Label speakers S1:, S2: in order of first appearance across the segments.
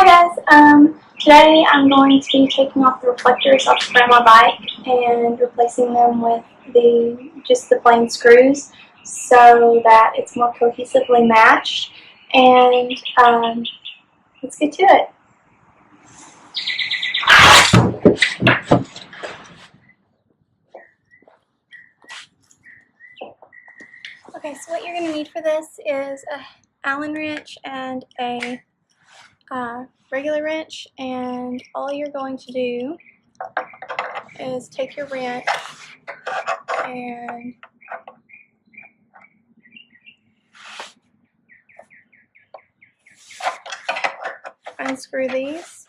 S1: Hi guys, today I'm going to be taking off the reflectors off the front of my bike and replacing them with just the plain screws so that it's more cohesively matched, and let's get to it. Okay, so what you're going to need for this is a Allen wrench and a regular wrench, and all you're going to do is take your wrench and unscrew these.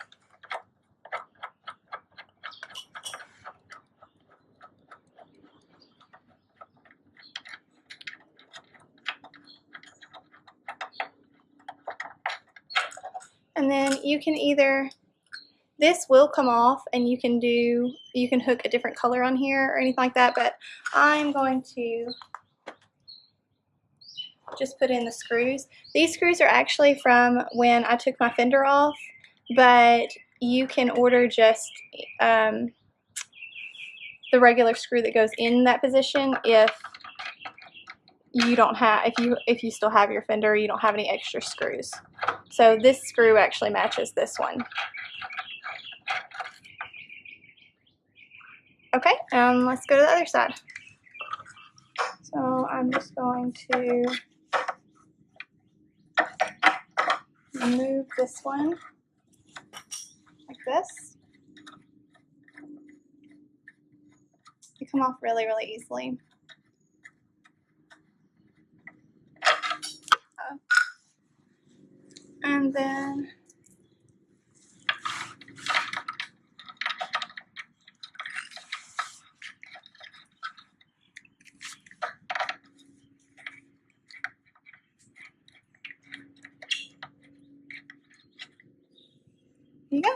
S1: And then you can this will come off and you can hook a different color on here or anything like that, but I'm going to just put in the screws. These screws are actually from when I took my fender off, but you can order just the regular screw that goes in that position if you don't have, if you still have your fender, you don't have any extra screws. So this screw actually matches this one. Okay, let's go to the other side. So I'm just going to remove this one like this. They come off really, really easily. And then there you go.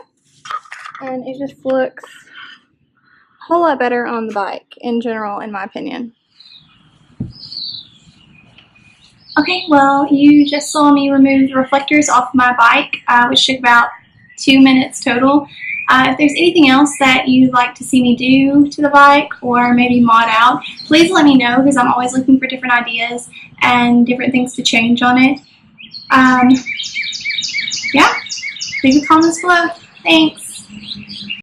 S1: And it just looks a whole lot better on the bike in general, in my opinion. Okay, well, you just saw me remove the reflectors off my bike, which took about 2 minutes total. If there's anything else that you'd like to see me do to the bike or maybe mod out, please let me know, because I'm always looking for different ideas and different things to change on it. Yeah, leave the comments below. Thanks.